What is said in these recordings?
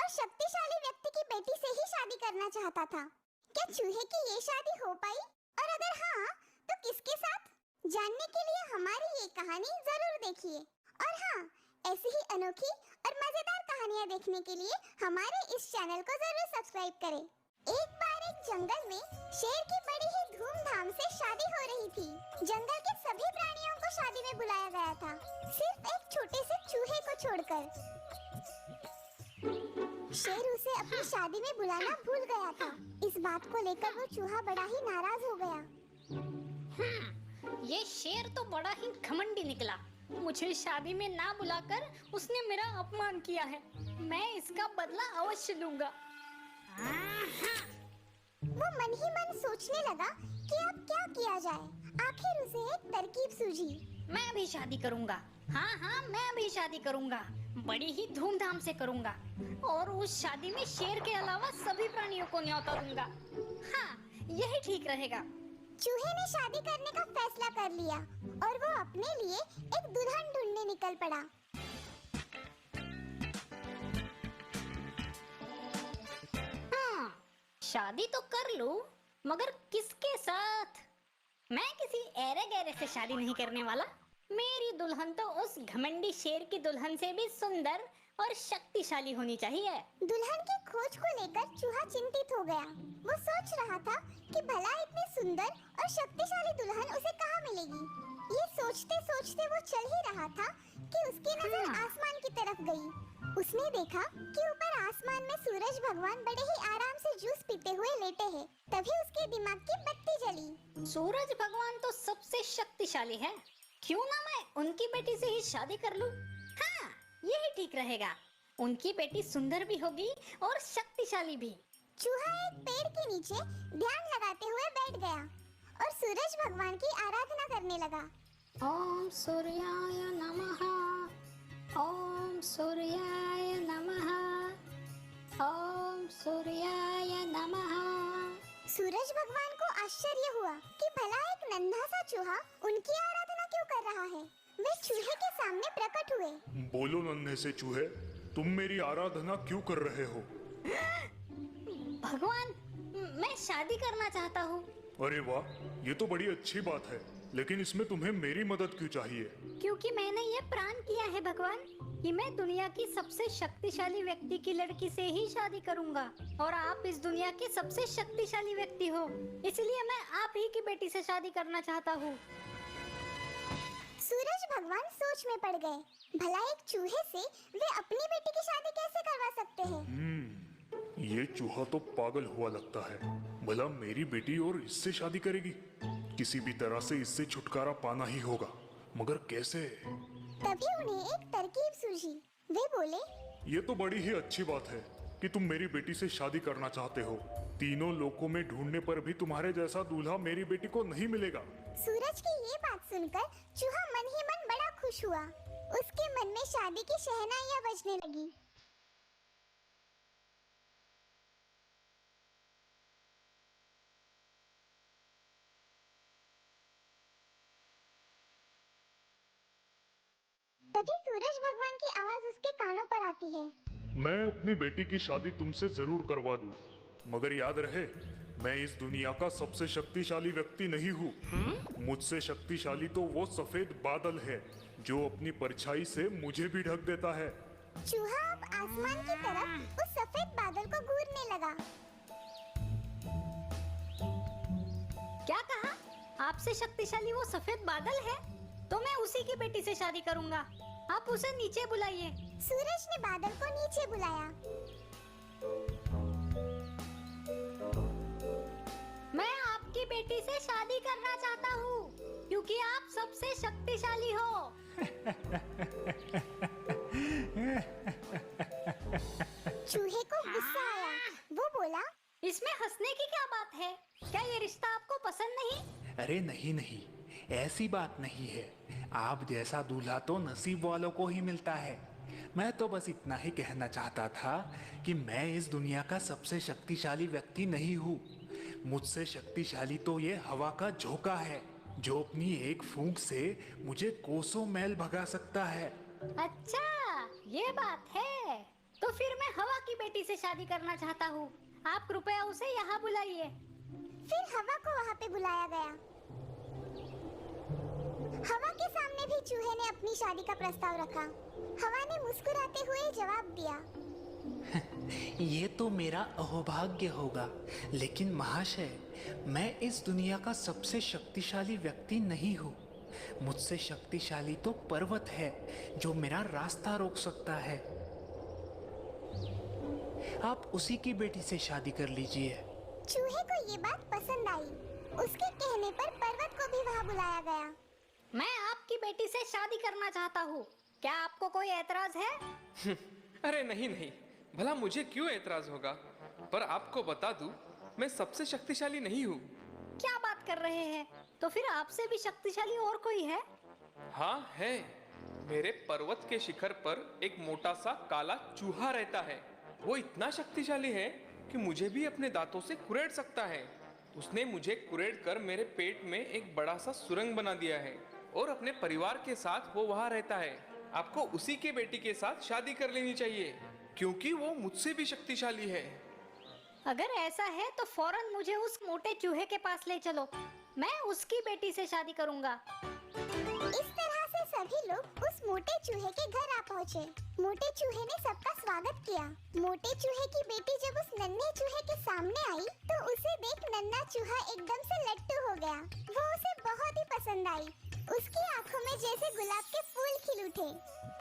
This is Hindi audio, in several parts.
शक्तिशाली व्यक्ति की बेटी से ही शादी करना चाहता था। क्या चूहे की ये शादी हो पाई? और अगर हाँ, तो किसके साथ? जानने के लिए हमारी ये कहानी जरूर देखिए। और हाँ, ऐसी ही अनोखी और मजेदार कहानियाँ देखने के लिए हमारे इस चैनल को जरूर सब्सक्राइब करें। एक बार एक जंगल में शेर की बड़ी ही धूमधाम से शादी हो रही थी। जंगल के सभी प्राणियों को शादी में बुलाया गया था, सिर्फ एक छोटे से चूहे को छोड़कर। शेर उसे अपनी शादी में बुलाना भूल गया था। इस बात को लेकर वो चूहा बड़ा ही नाराज हो गया। ये शेर तो बड़ा ही घमंडी निकला। मुझे शादी में ना बुलाकर उसने मेरा अपमान किया है। मैं इसका बदला अवश्य लूंगा। वो मन ही मन सोचने लगा कि अब क्या किया जाए। आखिर उसे एक तरकीब सूझी। मैं भी शादी करूंगा। हाँ, मैं भी शादी करूंगा। बड़ी ही धूमधाम से करूंगा और उस शादी में शेर के अलावा सभी प्राणियों को न्योता दूंगा। हाँ, यही ठीक रहेगा। चूहे ने शादी करने का फैसला कर लिया और वो अपने लिए एक दुल्हन ढूंढने निकल पड़ा। हाँ, शादी तो कर लूं, मगर किसके साथ? मैं किसी ऐरे गैरे से शादी नहीं करने वाला। मेरी दुल्हन तो उस घमंडी शेर की दुल्हन से भी सुंदर और शक्तिशाली होनी चाहिए। दुल्हन की खोज को लेकर चूहा चिंतित हो गया। वो सोच रहा था कि भला इतनी सुंदर और शक्तिशाली दुल्हन उसे कहाँ मिलेगी। ये सोचते सोचते वो चल ही रहा था कि उसकी नजर आसमान की तरफ गई। उसने देखा कि ऊपर आसमान में सूरज भगवान बड़े ही आराम से जूस पीते हुए लेटे हैं। तभी उसके दिमाग की बत्ती जली। सूरज भगवान तो सबसे शक्तिशाली है, क्यों ना मैं उनकी बेटी से ही शादी कर लूं? हाँ, यही ठीक रहेगा। उनकी बेटी सुंदर भी होगी और शक्तिशाली भी। चूहा एक पेड़ के नीचे ध्यान लगाते हुए बैठ गया और सूरज भगवान की आराधना करने लगा। ओम सूर्याय नमः, ओम सूर्याय नमः, ओम सूर्याय नमः। सूरज भगवान को आश्चर्य हुआ कि भला एक नन्हा सा चूहा उनकी आराधना क्यों कर रहा है। वे चूहे के सामने प्रकट हुए। बोलो नन्हे से चूहे, तुम मेरी आराधना क्यों कर रहे हो? भगवान, मैं शादी करना चाहता हूँ। अरे वाह, ये तो बड़ी अच्छी बात है, लेकिन इसमें तुम्हें मेरी मदद क्यों चाहिए? क्योंकि मैंने ये प्रण किया है भगवान कि मैं दुनिया की सबसे शक्तिशाली व्यक्ति की लड़की से ही शादी करूंगा और आप इस दुनिया के सबसे शक्तिशाली व्यक्ति हो, इसलिए मैं आप ही की बेटी से शादी करना चाहता हूँ। सूरज भगवान सोच में पड़ गए। भला एक चूहे से वे अपनी बेटी की शादी कैसे करवा सकते हैं? ये चूहा तो पागल हुआ लगता है। भला मेरी बेटी और इससे शादी करेगी? किसी भी तरह से इससे छुटकारा पाना ही होगा, मगर कैसे? तभी उन्हें एक तरकीब सूझी। वे बोले, ये तो बड़ी ही अच्छी बात है कि तुम मेरी बेटी से शादी करना चाहते हो। तीनों लोकों में ढूंढने पर भी तुम्हारे जैसा दूल्हा मेरी बेटी को नहीं मिलेगा। सूरज की ये बात सुनकर चूहा मन ही मन बड़ा खुश हुआ। उसके मन में शादी की शहनाइयां बजने लगी। तभी सूरज भगवान की आवाज उसके कानों पर आती है। मैं अपनी बेटी की शादी तुमसे जरूर करवा दूं, मगर याद रहे, मैं इस दुनिया का सबसे शक्तिशाली व्यक्ति नहीं हूँ। मुझसे शक्तिशाली तो वो सफेद बादल है जो अपनी परछाई से मुझे भी ढक देता है। चूहा अब आसमान की तरफ उस सफेद बादल को घूरने लगा। क्या कहा? आपसे शक्तिशाली वो सफेद बादल है? तो मैं उसी की बेटी से शादी करूंगा। आप उसे नीचे बुलाइए। सूरज ने बादल को नीचे बुलाया। मैं आपकी बेटी से शादी करना चाहता हूँ क्योंकि आप सबसे शक्तिशाली हो। चूहे को गुस्सा आया। वो बोला, इसमें हंसने की क्या बात है? क्या ये रिश्ता आपको पसंद नहीं? अरे नहीं, ऐसी बात नहीं है। आप जैसा दूल्हा तो नसीब वालों को ही मिलता है। मैं तो बस इतना ही कहना चाहता था कि मैं इस दुनिया का सबसे शक्तिशाली व्यक्ति नहीं हूँ। मुझसे शक्तिशाली तो ये हवा का झोंका है जो अपनी एक फूंक से मुझे कोसों मैल भगा सकता है। अच्छा, ये बात है। तो फिर मैं हवा की बेटी से शादी करना चाहता हूँ। आप कृपया उसे यहाँ बुलाइए। फिर हवा को वहाँ पे बुलाया गया। हवा के सामने भी चूहे ने अपनी शादी का प्रस्ताव रखा। हवा ने मुस्कुराते हुए जवाब दिया, ये तो मेरा अहोभाग्य होगा, लेकिन महाशय, मैं इस दुनिया का सबसे शक्तिशाली व्यक्ति नहीं हूँ। मुझसे शक्तिशाली तो पर्वत है जो मेरा रास्ता रोक सकता है। आप उसी की बेटी से शादी कर लीजिए। चूहे को ये बात पसंद आई। उसके कहने पर पर्वत को भी वहाँ बुलाया गया। मैं आपकी बेटी से शादी करना चाहता हूँ। क्या आपको कोई एतराज है? अरे नहीं नहीं, भला मुझे क्यों एतराज होगा। पर आपको बता दूं, मैं सबसे शक्तिशाली नहीं हूँ। क्या बात कर रहे हैं? तो फिर आपसे भी शक्तिशाली और कोई है? हाँ है। मेरे पर्वत के शिखर पर एक मोटा सा काला चूहा रहता है। वो इतना शक्तिशाली है कि मुझे भी अपने दांतों से कुरेद सकता है। उसने मुझे कुरेद कर मेरे पेट में एक बड़ा सा सुरंग बना दिया है और अपने परिवार के साथ वो वहाँ रहता है। आपको उसी के बेटी के साथ शादी कर लेनी चाहिए, क्योंकि वो मुझसे भी शक्तिशाली है। अगर ऐसा है तो फौरन मुझे उस मोटे चूहे के पास ले चलो। मैं उसकी बेटी से शादी करूंगा। इस तरह से सभी लोग उस मोटे चूहे के घर आ पहुँचे। मोटे चूहे ने सबका स्वागत किया। मोटे चूहे की बेटी जब उस नन्हे चूहे के सामने आई तो उसे देख नन्हा चूहा एकदम से लट्टू हो गया। वो उसे बहुत ही पसंद आई। उसकी आंखों में जैसे गुलाब के फूल खिल उठे।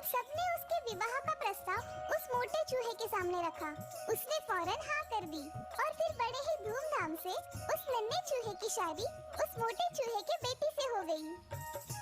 सबने उसके विवाह का प्रस्ताव उस मोटे चूहे के सामने रखा। उसने फौरन हाँ कर दी और फिर बड़े ही धूमधाम से उस नन्हे चूहे की शादी उस मोटे चूहे के बेटी से हो गई।